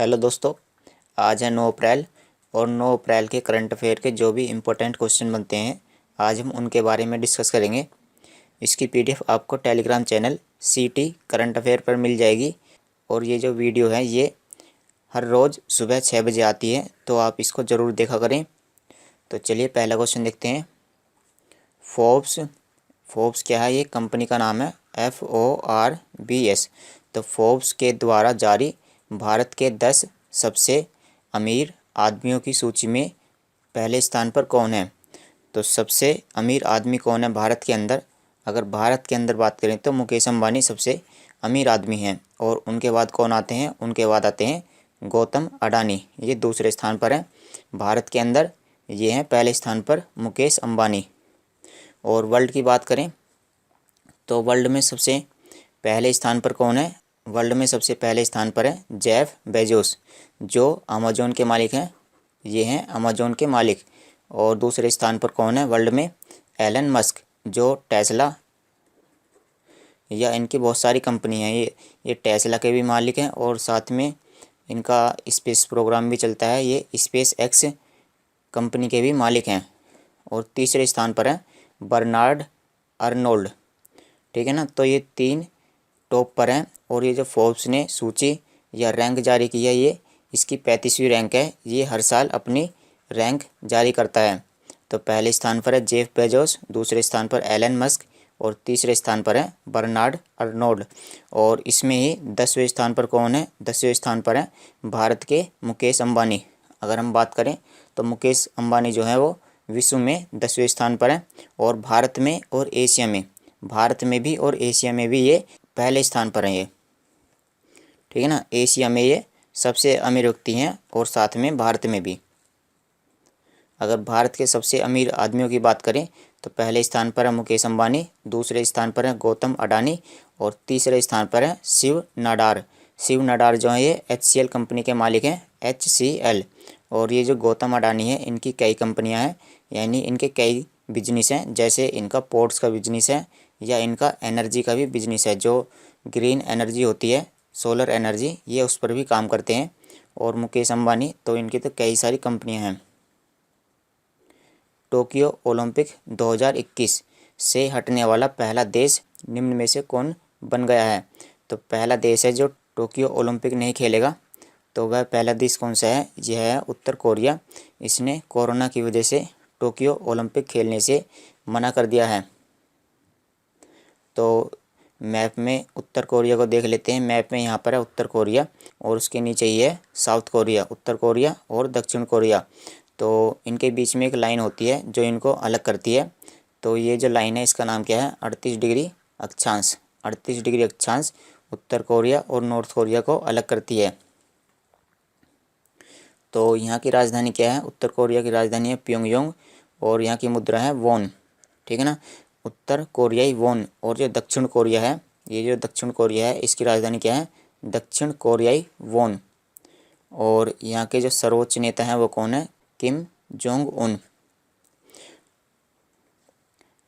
Hello दोस्तों, आज है 9 अप्रैल और 9 अप्रैल के करंट अफेयर के जो भी इम्पोर्टेंट क्वेश्चन बनते हैं आज हम उनके बारे में डिस्कस करेंगे। इसकी पीडीएफ आपको टेलीग्राम चैनल सीटी करंट अफेयर पर मिल जाएगी और ये जो वीडियो है ये हर रोज़ सुबह 6 बजे आती है, तो आप इसको ज़रूर देखा करें। तो चलिए पहला क्वेश्चन देखते हैं। फोर्ब्स क्या है? ये कंपनी का नाम है, FORBS। तो फोर्ब्स के द्वारा जारी भारत के 10 सबसे अमीर आदमियों की सूची में पहले स्थान पर कौन है? तो सबसे अमीर आदमी कौन है भारत के अंदर? अगर भारत के अंदर बात करें तो मुकेश अंबानी सबसे अमीर आदमी हैं और उनके बाद कौन आते हैं? उनके बाद आते हैं गौतम अडानी, ये दूसरे स्थान पर हैं। भारत के अंदर ये हैं पहले स्थान पर मुकेश अंबानी। और वर्ल्ड की बात करें तो वर्ल्ड में सबसे पहले स्थान पर कौन है? वर्ल्ड में सबसे पहले स्थान पर है जेफ बेजोस, जो अमेजोन के मालिक हैं। ये हैं अमेजोन के मालिक। और दूसरे स्थान पर कौन है वर्ल्ड में? एलन मस्क, जो टेस्ला या इनकी बहुत सारी कंपनी हैं, ये टेस्ला के भी मालिक हैं और साथ में इनका स्पेस प्रोग्राम भी चलता है। ये स्पेस एक्स कंपनी के भी मालिक हैं। और तीसरे स्थान पर है बर्नार्ड अर्नोल्ड। ठीक है ना, तो ये 3 टॉप पर हैं। और ये जो फोर्ब्स ने सूची या रैंक जारी की है, ये इसकी 35वीं रैंक है। ये हर साल अपनी रैंक जारी करता है। तो पहले स्थान पर है जेफ बेजोस, दूसरे स्थान पर एलन मस्क और तीसरे स्थान पर है बर्नार्ड अर्नोल्ड। और इसमें ही 10वें स्थान पर कौन है? 10वें स्थान पर है भारत के मुकेश अंबानी। अगर हम बात करें तो मुकेश अंबानी जो है वो विश्व में 10वें स्थान पर है और भारत में और एशिया में, भारत में भी और एशिया में भी ये पहले स्थान पर हैं। ये ठीक है ना, एशिया में ये सबसे अमीर व्यक्ति हैं और साथ में भारत में भी। अगर भारत के सबसे अमीर आदमियों की बात करें तो पहले स्थान पर है मुकेश अंबानी, दूसरे स्थान पर है गौतम अडानी और तीसरे स्थान पर है शिव नाडार। शिव नाडार जो है ये HCL कंपनी के मालिक हैं, HCL। और ये जो गौतम अडानी है, इनकी कई कंपनियां हैं, यानी इनके कई बिजनेस हैं। जैसे इनका पोर्ट्स का बिजनेस है या इनका एनर्जी का भी बिजनेस है, जो ग्रीन एनर्जी होती है, सोलर एनर्जी, ये उस पर भी काम करते हैं। और मुकेश अंबानी तो इनकी तो कई सारी कंपनियां हैं। टोक्यो ओलंपिक 2021 से हटने वाला पहला देश निम्न में से कौन बन गया है? तो पहला देश है जो टोक्यो ओलंपिक नहीं खेलेगा, तो वह पहला देश कौन सा है? यह है उत्तर कोरिया। इसने कोरोना की वजह से टोक्यो ओलंपिक खेलने से मना कर दिया है। तो मैप में उत्तर कोरिया को देख लेते हैं। मैप में यहाँ पर है उत्तर कोरिया और उसके नीचे ही है साउथ कोरिया, उत्तर कोरिया और दक्षिण कोरिया। तो इनके बीच में एक लाइन होती है जो इनको अलग करती है। तो ये जो लाइन है इसका नाम क्या है? 38 डिग्री अक्षांश। 38 डिग्री अक्षांश उत्तर कोरिया और नॉर्थ कोरिया को अलग करती है। तो यहाँ की राजधानी क्या है? उत्तर कोरिया की राजधानी है प्योंगयांग और यहाँ की मुद्रा है वॉन। ठीक है ना, उत्तर कोरियाई वॉन। और जो दक्षिण कोरिया है, ये जो दक्षिण कोरिया है, इसकी राजधानी क्या है? दक्षिण कोरियाई वॉन। और यहाँ के जो सर्वोच्च नेता हैं वो कौन है? Kim Jong Un.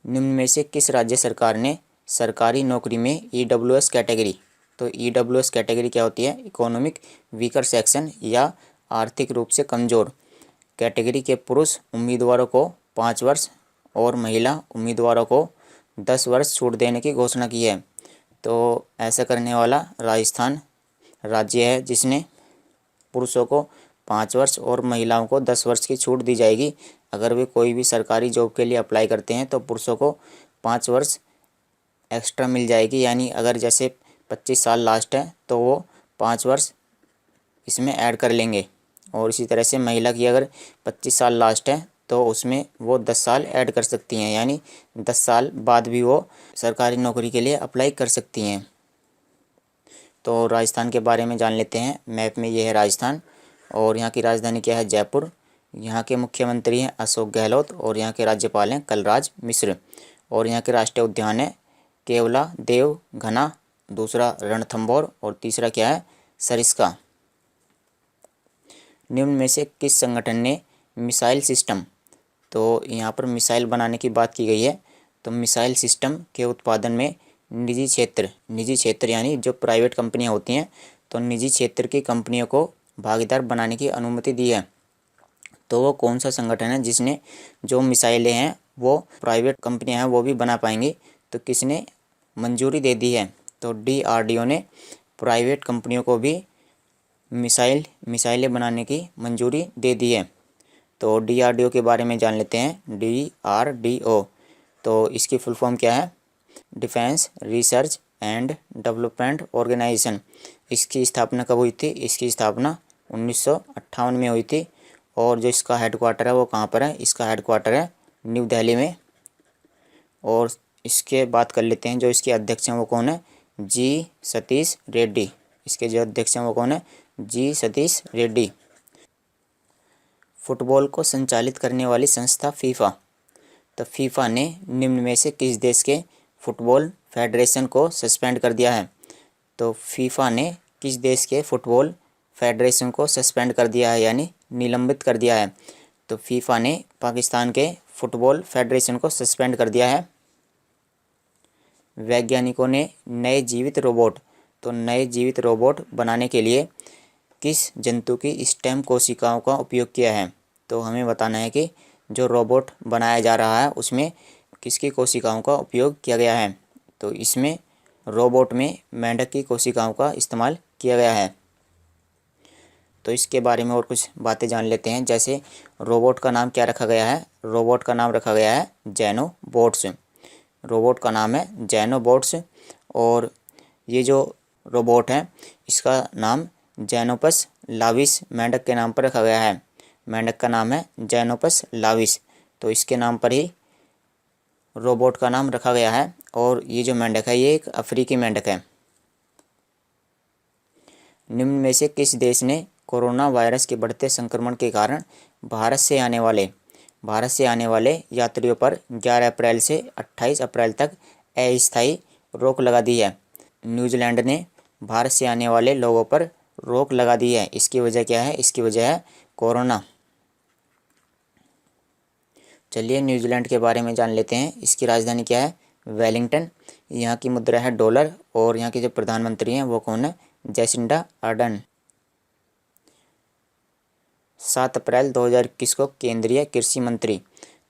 निम्न में से किस राज्य सरकार ने सरकारी नौकरी में EWS कैटेगरी, तो EWS कैटेगरी क्या होती है? इकोनॉमिक वीकर सेक्शन या आर्थिक रूप से कमज़ोर कैटेगरी के पुरुष उम्मीदवारों को 5 वर्ष और महिला उम्मीदवारों को 10 वर्ष छूट देने की घोषणा की है। तो ऐसा करने वाला राजस्थान राज्य है, जिसने पुरुषों को 5 वर्ष और महिलाओं को 10 वर्ष की छूट दी जाएगी। अगर वे कोई भी सरकारी जॉब के लिए अप्लाई करते हैं तो पुरुषों को 5 वर्ष एक्स्ट्रा मिल जाएगी। यानी अगर जैसे 25 साल लास्ट है तो वो 5 वर्ष इसमें ऐड कर लेंगे। और इसी तरह से महिला की अगर 25 साल लास्ट है तो उसमें वो 10 साल ऐड कर सकती हैं, यानी 10 साल बाद भी वो सरकारी नौकरी के लिए अप्लाई कर सकती हैं। तो राजस्थान के बारे में जान लेते हैं। मैप में ये है राजस्थान और यहाँ की राजधानी क्या है? जयपुर। यहाँ के मुख्यमंत्री हैं अशोक गहलोत और यहाँ के राज्यपाल हैं कलराज मिश्र। और यहाँ के राष्ट्रीय उद्यान है केवला देव घना, दूसरा रणथंभौर और तीसरा क्या है? सरिस्का। निम्न में से किस संगठन ने मिसाइल सिस्टम, तो यहाँ पर मिसाइल बनाने की बात की गई है, तो मिसाइल सिस्टम के उत्पादन में निजी क्षेत्र यानी जो प्राइवेट कंपनियाँ होती हैं, तो निजी क्षेत्र की कंपनियों को भागीदार बनाने की अनुमति दी है। तो वो कौन सा संगठन है जिसने जो मिसाइलें हैं वो प्राइवेट कंपनियां हैं वो भी बना पाएंगी, तो किसने मंजूरी दे दी है? तो DRDO ने प्राइवेट कंपनियों को भी मिसाइलें बनाने की मंजूरी दे दी है। तो DRDO के बारे में जान लेते हैं। DRDO तो इसकी फुल फॉर्म क्या है? Defence research and development organisation. इसकी स्थापना कब हुई थी? इसकी स्थापना 1958 में हुई थी। और जो इसका हेडक्वार्टर है वो कहाँ पर है? इसका हेडक्वार्टर है न्यू दिल्ली में। और इसके बात कर लेते हैं जो इसके अध्यक्ष हैं वो कौन है? जी सतीश रेड्डी। इसके जो अध्यक्ष हैं वो कौन है? जी सतीश रेड्डी। फुटबॉल को संचालित करने वाली संस्था फीफा। तो फीफा ने निम्न में से किस देश के फुटबॉल फेडरेशन को सस्पेंड कर दिया है? तो फीफा ने किस देश के फुटबॉल फेडरेशन को सस्पेंड कर दिया है, यानी निलंबित कर दिया है? तो फीफा ने पाकिस्तान के फुटबॉल फेडरेशन को सस्पेंड कर दिया है। वैज्ञानिकों ने नए जीवित रोबोट, तो नए जीवित रोबोट बनाने के लिए किस जंतु की स्टेम कोशिकाओं का उपयोग किया है? तो हमें बताना है कि जो रोबोट बनाया जा रहा है उसमें किसकी कोशिकाओं का उपयोग किया गया है? तो इसमें रोबोट में मेंढक की कोशिकाओं का इस्तेमाल किया गया है। तो इसके बारे में और कुछ बातें जान लेते हैं। जैसे रोबोट का नाम क्या रखा गया है? रोबोट का नाम रखा गया है जैनोबोट्स। रोबोट का नाम है जैनोबोट्स। और ये जो रोबोट है इसका नाम जैनोपस लाविस मेंढक के नाम पर रखा गया है। मेंढक का नाम है जैनोपस लाविस, तो इसके नाम पर ही रोबोट का नाम रखा गया है। और ये जो मेंढक है ये एक अफ्रीकी मेंढक है। निम्न में से किस देश ने कोरोना वायरस के बढ़ते संक्रमण के कारण भारत से आने वाले यात्रियों पर 11 अप्रैल से 28 अप्रैल तक अस्थायी रोक लगा दी है? न्यूजीलैंड ने भारत से आने वाले लोगों पर रोक लगा दी है। इसकी वजह क्या है? इसकी वजह है कोरोना। चलिए न्यूजीलैंड के बारे में जान लेते हैं। इसकी राजधानी क्या है? वेलिंगटन। यहाँ की मुद्रा है डॉलर। और यहाँ के जो प्रधानमंत्री हैं वो कौन है? Jacinda Ardern. 7 अप्रैल 2021 को केंद्रीय कृषि मंत्री,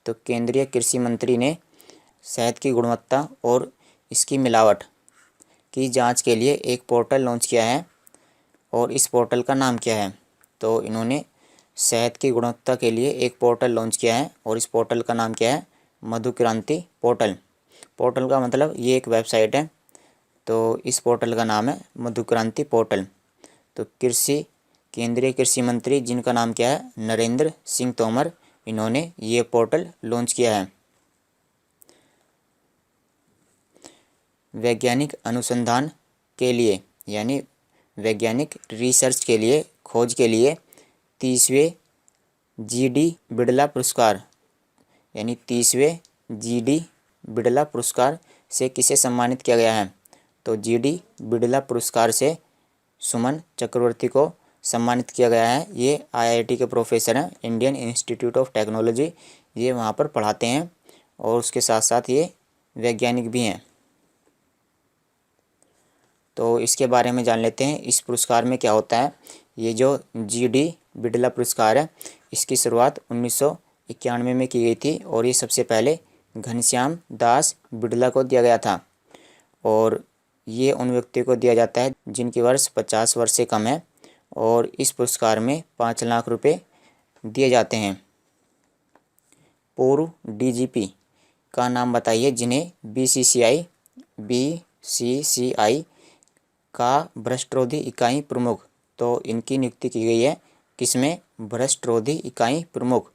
तो केंद्रीय कृषि मंत्री ने शहद की गुणवत्ता और इसकी मिलावट की जांच के लिए एक पोर्टल लॉन्च किया है। और इस पोर्टल का नाम क्या है? तो इन्होंने शहद की गुणवत्ता के लिए एक पोर्टल लॉन्च किया है और इस पोर्टल का नाम क्या है? मधुक्रांति पोर्टल। पोर्टल का मतलब ये एक वेबसाइट है, तो इस पोर्टल का नाम है मधुक्रांति पोर्टल। तो केंद्रीय कृषि मंत्री जिनका नाम क्या है? नरेंद्र सिंह तोमर, इन्होंने ये पोर्टल लॉन्च किया है। वैज्ञानिक अनुसंधान के लिए यानी वैज्ञानिक रिसर्च के लिए खोज के लिए 30वें GD बिड़ला पुरस्कार यानी 30वें GD बिड़ला पुरस्कार से किसे सम्मानित किया गया है? तो GD बिड़ला पुरस्कार से सुमन चक्रवर्ती को सम्मानित किया गया है। ये IIT के प्रोफेसर हैं, इंडियन इंस्टीट्यूट ऑफ टेक्नोलॉजी, ये वहाँ पर पढ़ाते हैं और उसके साथ साथ ये वैज्ञानिक भी हैं। तो इसके बारे में जान लेते हैं, इस पुरस्कार में क्या होता है। ये जो GD बिड़ला पुरस्कार है इसकी शुरुआत 1991 में की गई थी और ये सबसे पहले घनश्याम दास बिड़ला को दिया गया था। और ये उन व्यक्तियों को दिया जाता है जिनकी वर्ष 50 वर्ष से कम है और इस पुरस्कार में 5 लाख रुपए दिए जाते हैं। पूर्व DGP का नाम बताइए जिन्हें BCCI का भ्रष्टरोधी इकाई प्रमुख, तो इनकी नियुक्ति की गई है किसमें? भ्रष्टरोधी इकाई प्रमुख।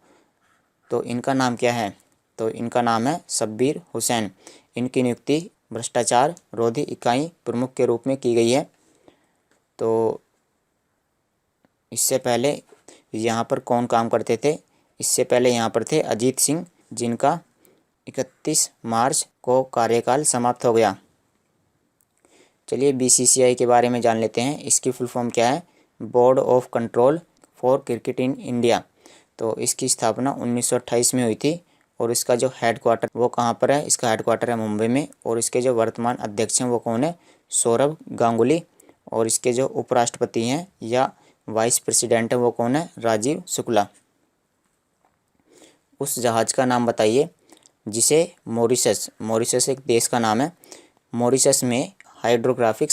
तो इनका नाम क्या है? तो इनका नाम है शब्बीर हुसैन। इनकी नियुक्ति भ्रष्टाचार रोधी इकाई प्रमुख के रूप में की गई है। तो इससे पहले यहाँ पर कौन काम करते थे? इससे पहले यहाँ पर थे अजीत सिंह, जिनका 31 मार्च को कार्यकाल समाप्त हो गया। चलिए BCCI के बारे में जान लेते हैं। इसकी फुल फॉर्म क्या है? Board of control for cricket in India. तो इसकी स्थापना 1928 में हुई थी और इसका जो हेडक्वार्टर वो कहाँ पर है? इसका हेडक्वार्टर है मुंबई में। और इसके जो वर्तमान अध्यक्ष हैं वो कौन है? सौरभ गांगुली। और इसके जो उपराष्ट्रपति हैं या वाइस प्रेसिडेंट है वो कौन है? राजीव शुक्ला। उस जहाज़ का नाम बताइए जिसे मॉरिशस एक देश का नाम है, मॉरिशस में हाइड्रोग्राफिक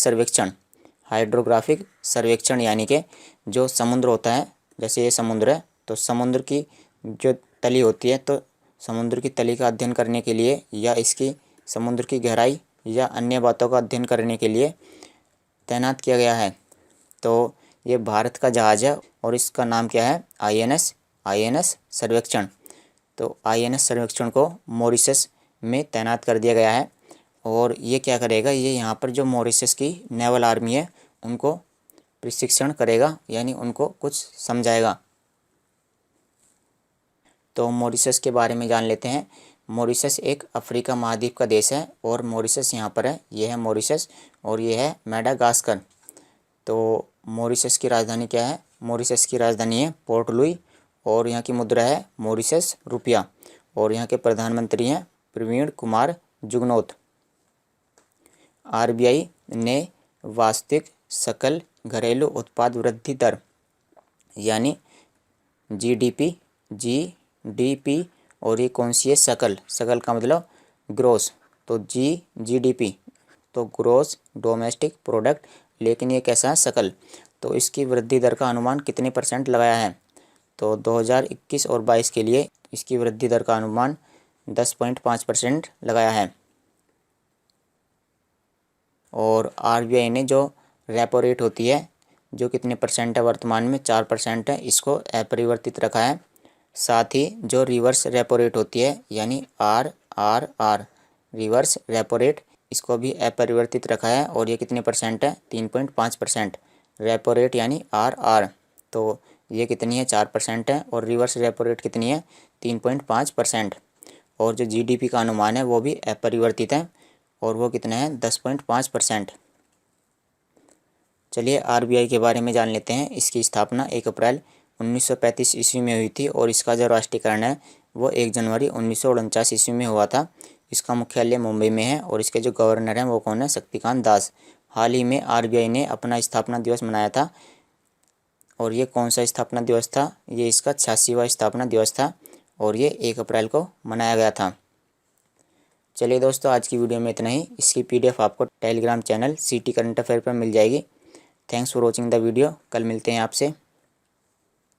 सर्वेक्षण यानी कि जो समुद्र होता है, जैसे ये समुद्र है तो समुद्र की जो तली होती है, तो समुद्र की तली का अध्ययन करने के लिए या इसकी समुद्र की गहराई या अन्य बातों का अध्ययन करने के लिए तैनात किया गया है। तो ये भारत का जहाज़ है और इसका नाम क्या है? आईएनएस सर्वेक्षण। तो आईएनएस सर्वेक्षण को मॉरिशस में तैनात कर दिया गया है और ये क्या करेगा? ये यहाँ पर जो मॉरिशस की नेवल आर्मी है उनको प्रशिक्षण करेगा, यानी उनको कुछ समझाएगा। तो मॉरिशस के बारे में जान लेते हैं। मॉरिशस एक अफ्रीका महाद्वीप का देश है और मॉरिशस यहाँ पर है, ये है मॉरिशस और ये है मेडागास्कर। तो मॉरिशस की राजधानी क्या है? मॉरिशस की राजधानी है पोर्ट लुई और यहाँ की मुद्रा है मॉरिशस रुपया और यहाँ के प्रधानमंत्री हैं प्रवीण कुमार जुगनौथ। आरबीआई ने वास्तविक सकल घरेलू उत्पाद वृद्धि दर यानी जीडीपी और ये कौन सी है? सकल का मतलब ग्रोस, तो जीडीपी तो ग्रोस डोमेस्टिक प्रोडक्ट, लेकिन ये कैसा है? सकल। तो इसकी वृद्धि दर का अनुमान कितने % लगाया है? तो 2021 और 22 के लिए इसकी वृद्धि दर का अनुमान 10.5% लगाया है। और आरबीआई ने जो रेपो रेट होती है जो कितने % है? वर्तमान में 4% है, इसको अपरिवर्तित रखा है। साथ ही जो रिवर्स रेपो रेट होती है यानी आर रिवर्स रेपो रेट, इसको भी अपरिवर्तित रखा है और ये कितने % है? 3.5%। रेपो रेट यानी आर तो ये कितनी है? 4% है और रिवर्स रेपो रेट कितनी है? 3.5%। और जो जीडीपी का अनुमान है वो भी अपरिवर्तित है और वो कितना है? 10.5%। चलिए आरबीआई के बारे में जान लेते हैं। इसकी स्थापना 1 अप्रैल 1935 ईस्वी में हुई थी और इसका जो राष्ट्रीयकरण है वो 1 जनवरी 1949 ईस्वी में हुआ था। इसका मुख्यालय मुंबई में है और इसके जो गवर्नर हैं वो कौन है? शक्तिकांत दास। हाल ही में आरबीआई ने अपना स्थापना दिवस मनाया था और ये कौन सा स्थापना दिवस था? ये इसका 86वां स्थापना दिवस था और ये 1 अप्रैल को मनाया गया था। चलिए दोस्तों, आज की वीडियो में इतना ही। इसकी पीडीएफ आपको Telegram channel city current affair पर मिल जाएगी। Thanks for watching the video. कल मिलते हैं आपसे।